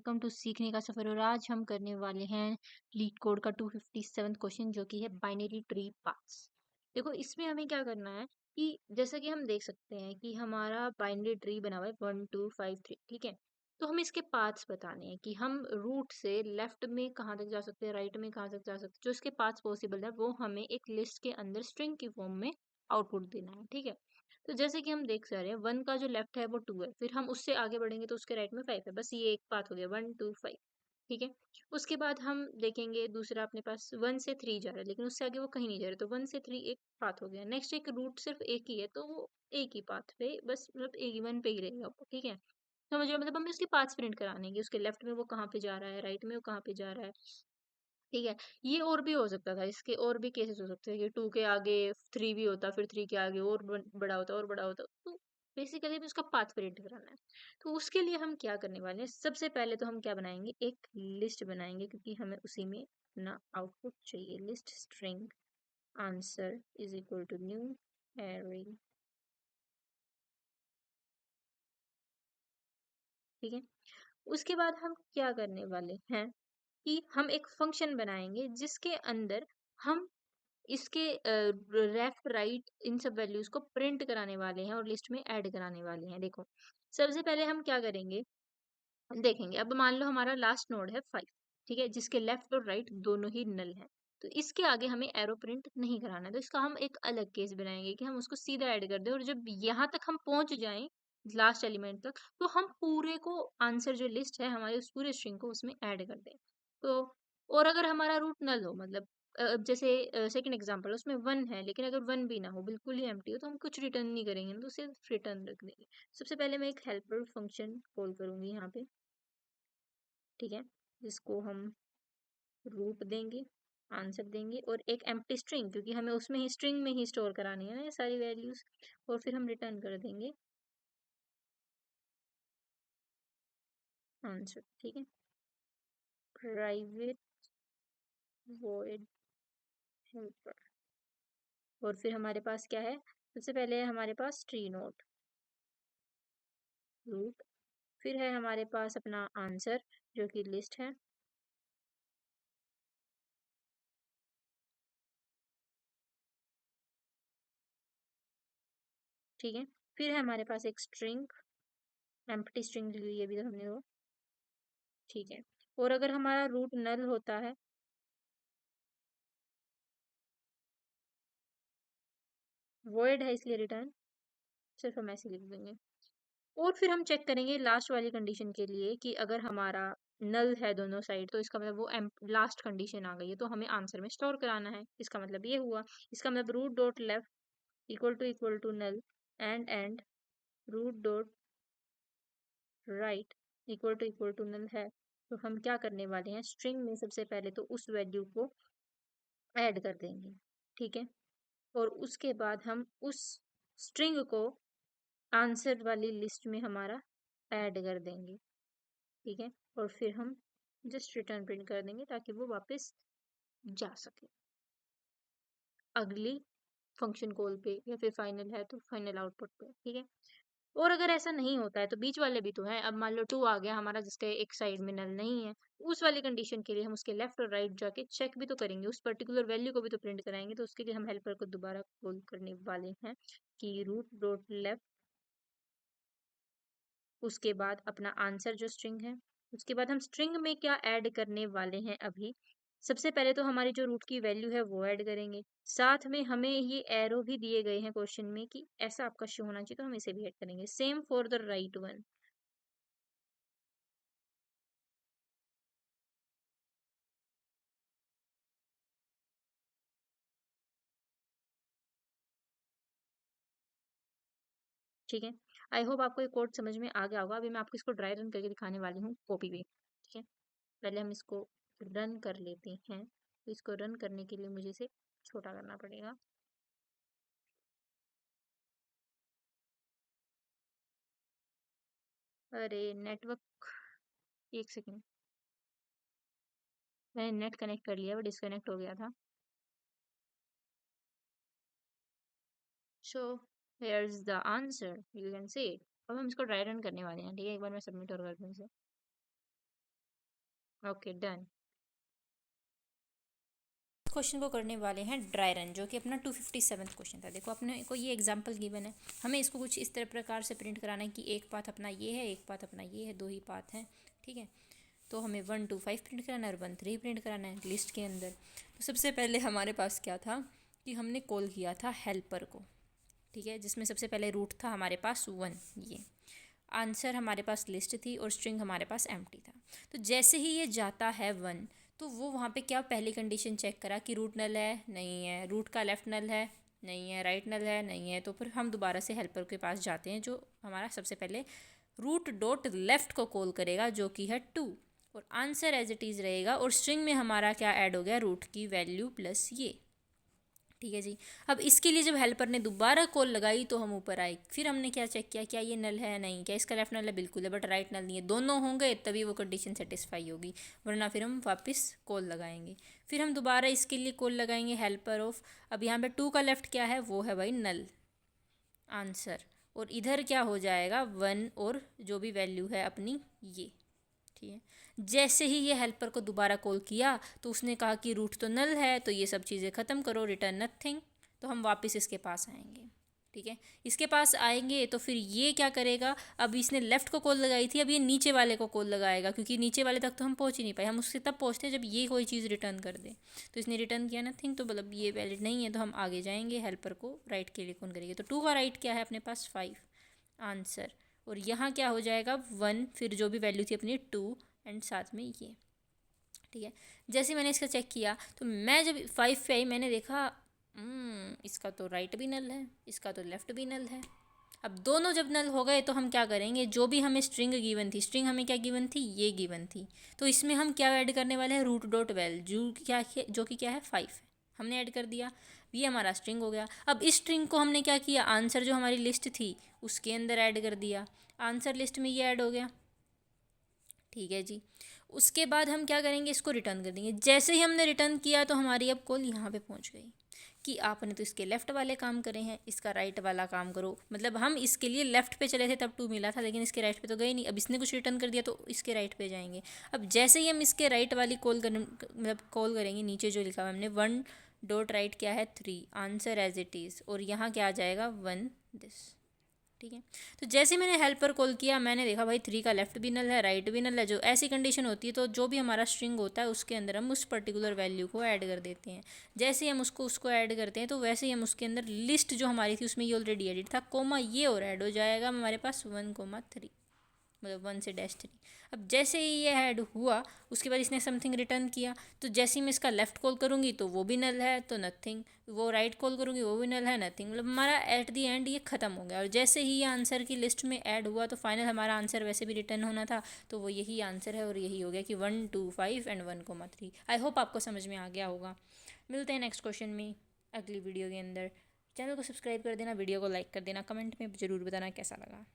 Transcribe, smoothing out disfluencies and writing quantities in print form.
Welcome to सीखने का सफर। और आज हम करने वाले हैं लीड कोड का 257 क्वेश्चन, जो कि है बाइनरी ट्री पाथ्स। देखो, इसमें हमें क्या करना है कि जैसा कि हम देख सकते हैं कि हमारा बाइनरी ट्री बना हुआ है 1 2 5 3, ठीक है। तो हमें इसके पाथ्स बताने हैं कि हम रूट से लेफ्ट में कहाँ तक जा सकते हैं, राइट में कहाँ तक जा सकते हैं। जो इसके पाथ्स पॉसिबल है वो हमें एक लिस्ट के अंदर स्ट्रिंग की फॉर्म में आउटपुट देना है, ठीक है। तो जैसे कि हम देख रहे हैं, 1 का जो लेफ्ट है वो 2 है, फिर हम उससे आगे बढ़ेंगे तो उसके राइट में 5 है। बस ये एक पाथ हो गया 1 2 5, ठीक है। उसके बाद हम देखेंगे दूसरा, अपने पास 1 से 3 जा रहा है, लेकिन उससे आगे वो कहीं नहीं जा रहा, तो 1 से 3 एक पाथ हो गया। नेक्स्ट एक रूट सिर्फ एक ही है, तो वो एक ही पाथ पे, बस मतलब एक ही 1 पे ही रहेगा वो, ठीक है। समझ रहे हो? मतलब हमें उसके पाथ्स प्रिंट कराने हैं कि उसके लेफ्ट में वो कहाँ पे जा रहा है, राइट में वो कहाँ पे जा रहा है, ठीक है। ये और भी हो सकता था, इसके और भी केसेस हो सकते हैं कि 2 के आगे 3 भी होता, फिर 3 के आगे और बड़ा होता और बड़ा होता। तो बेसिकली हमें उसका पाथ प्रिंट कराना है। तो उसके लिए हम क्या करने वाले हैं, सबसे पहले तो हम क्या बनाएंगे, एक लिस्ट बनाएंगे, क्योंकि हमें उसी में अपना आउटपुट चाहिए। List string answer is equal to new array, ठीक है। उसके बाद हम क्या करने वाले हैं कि हम एक फंक्शन बनाएंगे जिसके अंदर हम इसके लेफ्ट राइट इन सब वैल्यूज को प्रिंट कराने वाले हैं और लिस्ट में ऐड कराने वाले हैं। देखो, सबसे पहले हम क्या करेंगे, देखेंगे। अब मान लो हमारा लास्ट नोड है 5, ठीक है, जिसके लेफ्ट और राइट दोनों ही नल है। तो इसके आगे हमें एरो प्रिंट नहीं कराना है, तो इसका हम एक अलग केस बनाएंगे कि हम उसको सीधा ऐड कर दें, और जब यहाँ तक हम पहुंच जाएं लास्ट एलिमेंट तक, तो हम पूरे को, आंसर जो लिस्ट है हमारे, उस पूरे स्ट्रिंग को उसमें ऐड कर दें। तो और अगर हमारा रूट नल हो, मतलब अब जैसे सेकंड एग्जांपल, उसमें 1 है, लेकिन अगर 1 भी ना हो, बिल्कुल ही एम्प्टी हो, तो हम कुछ रिटर्न नहीं करेंगे ना, तो सिर्फ रिटर्न रख देंगे। सबसे पहले मैं एक हेल्पर फंक्शन कॉल करूंगी यहाँ पे, ठीक है, जिसको हम रूट देंगे, आंसर देंगे और एक एम्प्टी स्ट्रिंग, क्योंकि हमें उसमें ही स्ट्रिंग में ही स्टोर करानी है ना ये सारी वैल्यूज। और फिर हम रिटर्न कर देंगे आंसर, ठीक है। प्राइवेट वॉइड हेल्पर, और फिर हमारे पास क्या है, सबसे पहले है हमारे पास ट्री नोड रूट, फिर है हमारे पास अपना आंसर जो कि लिस्ट है, ठीक है। फिर है हमारे पास एक स्ट्रिंग, एम्प्टी स्ट्रिंग ली हुई है अभी तो हमने वो, ठीक है। और अगर हमारा रूट नल होता है, वॉइड है इसलिए रिटर्न, सिर्फ हम ऐसे लिख देंगे। और फिर हम चेक करेंगे लास्ट वाली कंडीशन के लिए कि अगर हमारा नल है दोनों साइड, तो इसका मतलब वो लास्ट कंडीशन आ गई है, तो हमें आंसर में स्टोर कराना है। इसका मतलब ये हुआ, इसका मतलब root dot left equal to null and root dot right equal to null है। तो हम क्या करने वाले हैं, स्ट्रिंग में सबसे पहले तो उस वैल्यू को ऐड कर देंगे, ठीक है। और उसके बाद हम उस स्ट्रिंग को आंसर वाली लिस्ट में हमारा ऐड कर देंगे, ठीक है। और फिर हम जस्ट रिटर्न प्रिंट कर देंगे ताकि वो वापस जा सके अगली फंक्शन कॉल पे, या फिर फाइनल है तो फाइनल आउटपुट पे, ठीक है। और अगर ऐसा नहीं होता है तो बीच वाले भी तो है। अब मान लो 2 आ गया हमारा, जिसके एक साइड में नल नहीं है, उस वाली कंडीशन के लिए हम उसके लेफ्ट और राइट जाके चेक भी तो करेंगे, उस पर्टिकुलर वैल्यू को भी तो प्रिंट कराएंगे। तो उसके लिए हम हेल्पर को दोबारा कॉल करने वाले हैं कि रूट डॉट लेफ्ट, उसके बाद अपना आंसर जो स्ट्रिंग है, उसके बाद हम स्ट्रिंग में क्या ऐड करने वाले हैं अभी, सबसे पहले तो हमारी जो रूट की वैल्यू है वो ऐड करेंगे। साथ में हमें ये एरो भी दिए गए हैं क्वेश्चन में कि ऐसा आपका शो होना चाहिए, तो हम इसे भी ऐड करेंगे। Same for the right one, ठीक है। आई होप आपको ये कोड समझ में आ गया होगा। अभी मैं आपको इसको ड्राई रन करके दिखाने वाली हूँ कॉपी पे, ठीक है। पहले हम इसको रन कर लेते हैं, तो इसको रन करने के लिए मुझे इसे छोटा करना पड़ेगा। अरे नेटवर्क, एक सेकेंड, मैंने नेट कनेक्ट कर लिया, वो डिस्कनेक्ट हो गया था। So here is the answer, you can see it. अब हम इसको ड्राई रन करने वाले हैं, ठीक है। एक बार मैं सबमिट और कर दूँ इसे। Okay done. क्वेश्चन को करने वाले हैं ड्राई रन, जो कि अपना 257 क्वेश्चन था। देखो अपने को ये एग्जांपल गिवन है, हमें इसको कुछ इस तरह प्रकार से प्रिंट कराना है कि एक पाथ अपना ये है, एक पाथ अपना ये है, दो ही पाथ हैं, ठीक है। तो हमें 1 2 5 प्रिंट कराना है और 1 3 प्रिंट कराना है लिस्ट के अंदर। तो सबसे पहले हमारे पास क्या था कि हमने कॉल किया था हेल्पर को, ठीक है, जिसमें सबसे पहले रूट था हमारे पास 1, ये आंसर हमारे पास लिस्ट थी और स्ट्रिंग हमारे पास एम्प्टी था। तो जैसे ही ये जाता है 1, तो वो वहाँ पे क्या पहली कंडीशन चेक करा कि रूट नल है, नहीं है, रूट का लेफ़्ट नल है, नहीं है, राइट नल है, नहीं है। तो फिर हम दोबारा से हेल्पर के पास जाते हैं, जो हमारा सबसे पहले रूट डॉट लेफ़्ट को कॉल करेगा, जो कि है 2, और आंसर एज इट इज़ रहेगा। और स्ट्रिंग में हमारा क्या ऐड हो गया, रूट की वैल्यू प्लस ये, ठीक है जी। अब इसके लिए जब हेल्पर ने दोबारा कॉल लगाई तो हम ऊपर आए, फिर हमने क्या चेक किया, क्या ये नल है, नहीं, क्या इसका लेफ्ट नल है, बिल्कुल है, बट राइट नल नहीं है। दोनों होंगे तभी वो कंडीशन सेटिस्फाई होगी, वरना फिर हम वापस कॉल लगाएंगे। फिर हम दोबारा इसके लिए कॉल लगाएंगे हेल्पर ऑफ, अब यहाँ पे 2 का लेफ्ट क्या है, वो है भाई नल, आंसर। और इधर क्या हो जाएगा 1 और जो भी वैल्यू है अपनी ये, ठीक है। जैसे ही ये हेल्पर को दोबारा कॉल किया तो उसने कहा कि रूट तो नल है, तो ये सब चीज़ें ख़त्म करो, रिटर्न नथिंग। तो हम वापस इसके पास आएंगे, ठीक है। इसके पास आएंगे तो फिर ये क्या करेगा, अब इसने लेफ़्ट को कॉल लगाई थी, अब ये नीचे वाले को कॉल लगाएगा, क्योंकि नीचे वाले तक तो हम पहुंच ही नहीं पाए। हम उससे तब पहुंचते हैं जब ये कोई चीज़ रिटर्न कर दे। तो इसने रिटर्न किया नथिंग, तो मतलब ये वैलिड नहीं है, तो हम आगे जाएंगे, हेल्पर को राइट के लिए कौन करेंगे। तो 2 का राइट क्या है अपने पास 5, आंसर। और यहाँ क्या हो जाएगा 1, फिर जो भी वैल्यू थी अपनी 2 एंड साथ में ये, ठीक है। जैसे मैंने इसका चेक किया तो मैं जब 5 पे आई, मैंने देखा इसका तो राइट भी नल है, इसका तो लेफ़्ट भी नल है। अब दोनों जब नल हो गए तो हम क्या करेंगे, जो भी हमें स्ट्रिंग गिवन थी, स्ट्रिंग हमें क्या गिवन थी, ये गिवन थी, तो इसमें हम क्या ऐड करने वाले हैं, रूट डॉट वैल, जो कि क्या है 5 है, हमने ऐड कर दिया, ये हमारा स्ट्रिंग हो गया। अब इस स्ट्रिंग को हमने क्या किया, आंसर जो हमारी लिस्ट थी उसके अंदर ऐड कर दिया, आंसर लिस्ट में ये ऐड हो गया, ठीक है जी। उसके बाद हम क्या करेंगे, इसको रिटर्न कर देंगे। जैसे ही हमने रिटर्न किया तो हमारी अब कॉल यहाँ पे पहुँच गई कि आपने तो इसके लेफ़्ट वाले काम करे हैं, इसका राइट वाला काम करो। मतलब हम इसके लिए लेफ़्ट पे चले थे तब 2 मिला था, लेकिन इसके राइट पे तो गए नहीं। अब इसने कुछ रिटर्न कर दिया तो इसके राइट पे जाएंगे। अब जैसे ही हम इसके राइट वाली मतलब कॉल करेंगे, नीचे जो लिखा हुआ हमने 1 डॉट राइट क्या है 3, आंसर एज इट इज़, और यहाँ क्या आ जाएगा 1 दिस, ठीक है। तो जैसे मैंने हेल्पर कॉल किया, मैंने देखा भाई 3 का लेफ़्ट भी नल है, राइट भी नल है। जो ऐसी कंडीशन होती है तो जो भी हमारा स्ट्रिंग होता है उसके अंदर हम उस पर्टिकुलर वैल्यू को ऐड कर देते हैं। जैसे ही हम उसको ऐड करते हैं तो वैसे ही हम उसके अंदर लिस्ट जो हमारी थी उसमें ये ऑलरेडी एडिट था, कोमा ये और ऐड हो जाएगा हमारे पास 1,3, मतलब 1 से -3। अब जैसे ही ये ऐड हुआ उसके बाद इसने समथिंग रिटर्न किया, तो जैसे ही मैं इसका लेफ़्ट कॉल करूँगी तो वो भी नल है, तो नथिंग। वो राइट कॉल करूँगी वो भी नल है, नथिंग। मतलब हमारा एट दी एंड ये ख़त्म हो गया। और जैसे ही ये आंसर की लिस्ट में ऐड हुआ तो फाइनल हमारा आंसर वैसे भी रिटर्न होना था, तो वो यही आंसर है और यही हो गया कि 1 2 5 एंड 1,3। आई होप आपको समझ में आ गया होगा। मिलते हैं नेक्स्ट क्वेश्चन में अगली वीडियो के अंदर। चैनल को सब्सक्राइब कर देना, वीडियो को लाइक कर देना, कमेंट में ज़रूर बताना कैसा लगा।